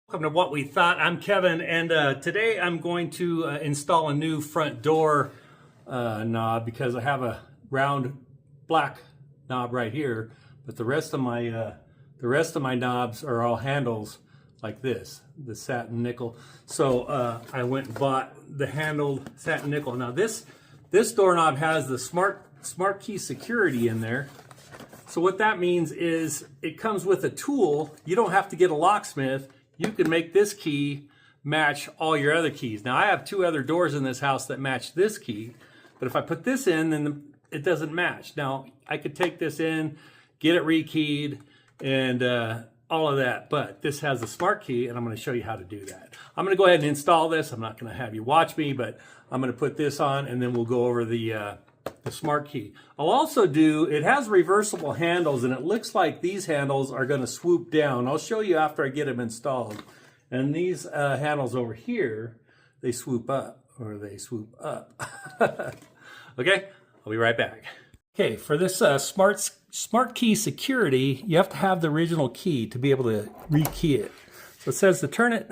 Welcome to What We Thought. I'm Kevin, and today I'm going to install a new front door knob because I have a round black knob right here, but the rest of my knobs are all handles like this, the satin nickel. So I went and bought the handled satin nickel. Now this doorknob has the SmartKey Security in there. So what that means is it comes with a tool. You don't have to get a locksmith. You can make this key match all your other keys. Now I have two other doors in this house that match this key, but if I put this in, then it doesn't match. Now I could take this in, get it rekeyed, and all of that, but this has a smart key, and I'm going to show you how to do that. I'm going to go ahead and install this. I'm not going to have you watch me, but I'm going to put this on, and then we'll go over the smart key. I'll also do, it has reversible handles, and it looks like these handles are going to swoop down. I'll show you after I get them installed. And these handles over here, they swoop up, or they swoop up. Okay, I'll be right back. Okay, for this SmartKey Security, you have to have the original key to be able to rekey it. So it says to turn it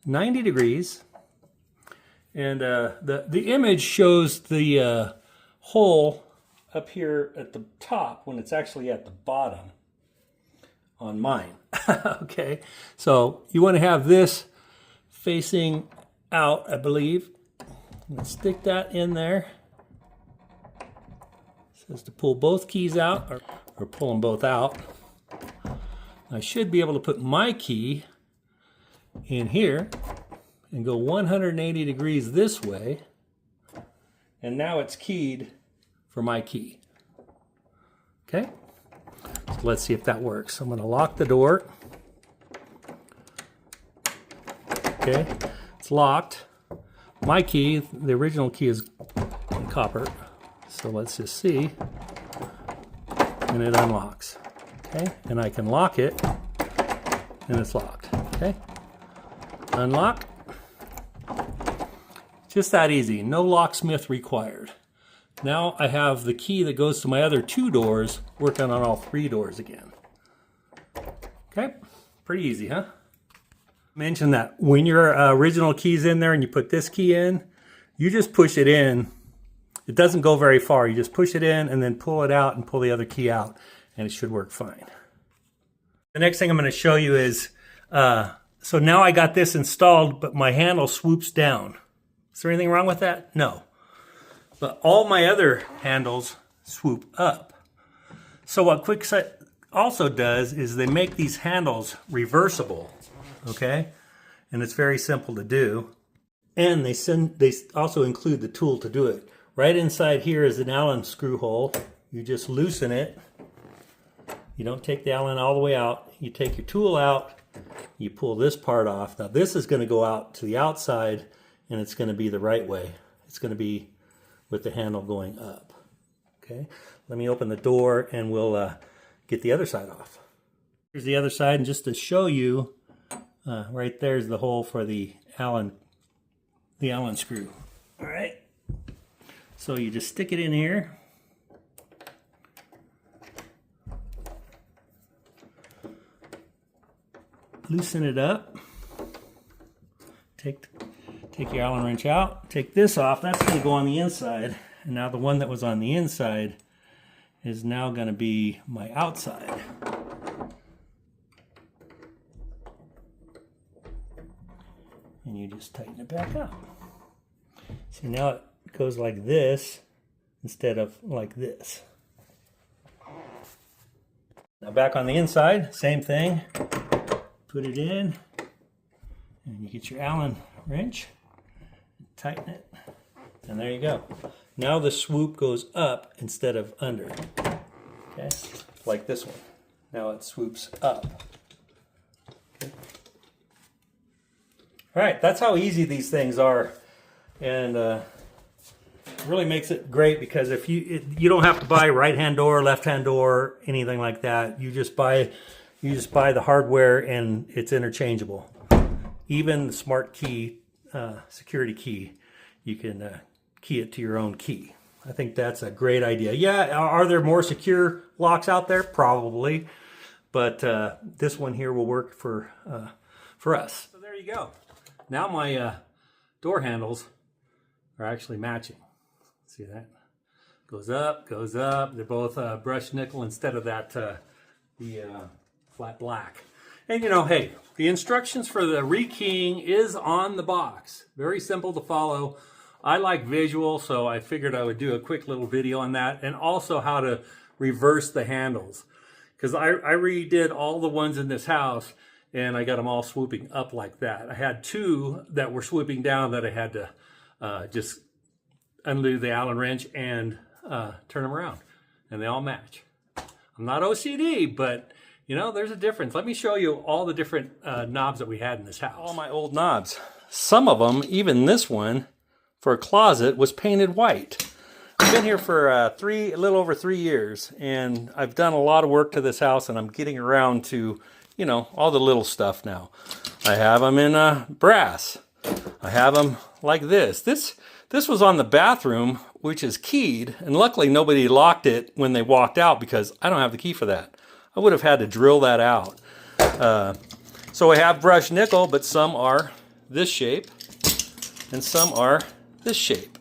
90 degrees, and the image shows the hole up here at the top when it's actually at the bottom on mine. Okay, so you want to have this facing out, I believe. Let's stick that in there. It says to pull both keys out, or pull them both out. I should be able to put my key in here and go 180 degrees this way. And now it's keyed for my key. Okay, so let's see if that works. I'm going to lock the door. Okay, it's locked. My key, the original key, is copper. So let's just see. And it unlocks. Okay, and I can lock it, and it's locked. Okay, unlock. Just that easy, no locksmith required. Now I have the key that goes to my other two doors working on all three doors again. Okay, pretty easy, huh? Mention that when your original key's in there and you put this key in, you just push it in. It doesn't go very far. You just push it in and then pull it out and pull the other key out, and it should work fine. The next thing I'm going to show you is, so now I got this installed, but my handle swoops down. Is there anything wrong with that? No. But all my other handles swoop up. So what Kwikset also does is they make these handles reversible, okay? And it's very simple to do. And they also include the tool to do it. Right inside here is an Allen screw hole. You just loosen it. You don't take the Allen all the way out. You take your tool out, you pull this part off. Now this is going to go out to the outside, and it's going to be the right way. It's going to be with the handle going up. Okay, let me open the door and we'll get the other side off. Here's the other side, and just to show you, right there's the hole for the Allen screw. All right, so you just stick it in here. Loosen it up. Take your Allen wrench out, take this off. That's going to go on the inside, and now the one that was on the inside is now going to be my outside. And you just tighten it back up. See, now it goes like this instead of like this. Now back on the inside, same thing. Put it in, and you get your Allen wrench. Tighten it, and there you go. Now the swoop goes up instead of under. Okay, like this one. Now it swoops up. Okay. All right, that's how easy these things are, and it really makes it great because if you don't have to buy right-hand door, left-hand door, anything like that. You just buy the hardware, and it's interchangeable. Even the SmartKey security key, you can key it to your own key. I think that's a great idea. Yeah, are there more secure locks out there? Probably, but this one here will work for for us. So there you go. Now my door handles are actually matching. See that? Goes up, goes up. They're both brushed nickel instead of that the flat black. And you know, hey, the instructions for the rekeying is on the box. Very simple to follow. I like visual, so I figured I would do a quick little video on that, and also how to reverse the handles. Because I redid all the ones in this house, and I got them all swooping up like that. I had two that were swooping down that I had to just undo the Allen wrench and turn them around, and they all match. I'm not OCD, but you know, there's a difference. Let me show you all the different knobs that we had in this house. All my old knobs. Some of them, even this one, for a closet, was painted white. I've been here for a little over 3 years, and I've done a lot of work to this house, and I'm getting around to, you know, all the little stuff now. I have them in brass. I have them like this. This was on the bathroom, which is keyed, and luckily nobody locked it when they walked out because I don't have the key for that. I would have had to drill that out. So I have brushed nickel, but some are this shape, and some are this shape.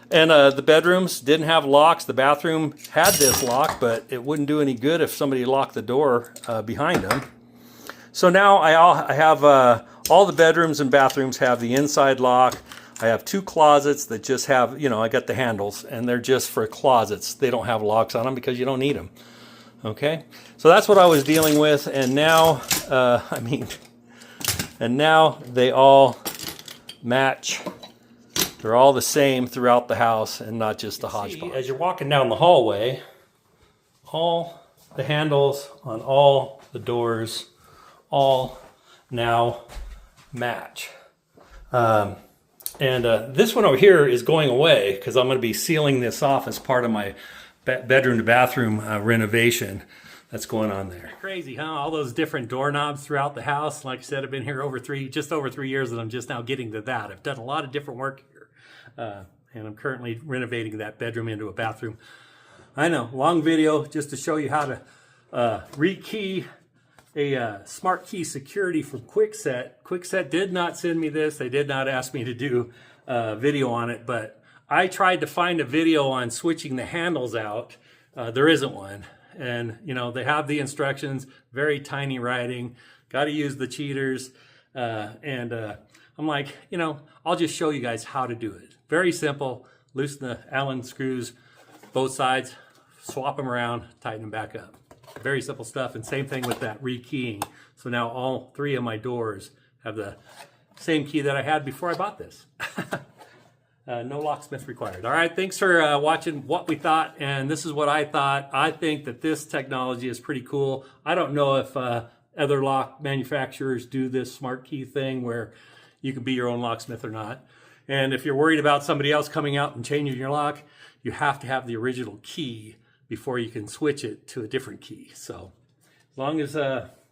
And the bedrooms didn't have locks. The bathroom had this lock, but it wouldn't do any good if somebody locked the door behind them. So now I have all the bedrooms and bathrooms have the inside lock. I have two closets that just have, you know, I got the handles, and they're just for closets. They don't have locks on them because you don't need them. Okay, so that's what I was dealing with, and now, and now they all match. They're all the same throughout the house and not just the hodgepodge. As you're walking down the hallway, all the handles on all the doors all now match. This one over here is going away because I'm going to be sealing this off as part of my bedroom to bathroom renovation that's going on there. Crazy, huh? All those different doorknobs throughout the house. Like I said, I've been here just over 3 years, and I'm just now getting to that. I've done a lot of different work here, and I'm currently renovating that bedroom into a bathroom. I know, long video just to show you how to rekey a SmartKey Security from Kwikset. Kwikset did not send me this. They did not ask me to do a video on it, but I tried to find a video on switching the handles out. There isn't one. And, you know, they have the instructions, very tiny writing, got to use the cheaters. I'm like, you know, I'll just show you guys how to do it. Very simple. Loosen the Allen screws, both sides, swap them around, tighten them back up. Very simple stuff. And same thing with that rekeying. So now all three of my doors have the same key that I had before I bought this. No locksmith required. All right, thanks for watching what we thought, and this is what I thought. I think that this technology is pretty cool. I don't know if other lock manufacturers do this SmartKey thing where you can be your own locksmith or not. And if you're worried about somebody else coming out and changing your lock, you have to have the original key before you can switch it to a different key. So as long as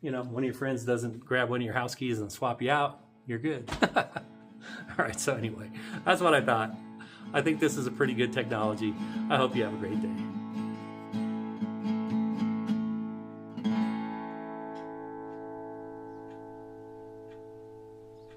you know, one of your friends doesn't grab one of your house keys and swap you out, you're good. All right, so anyway, that's what I thought. I think this is a pretty good technology. I hope you have a great day.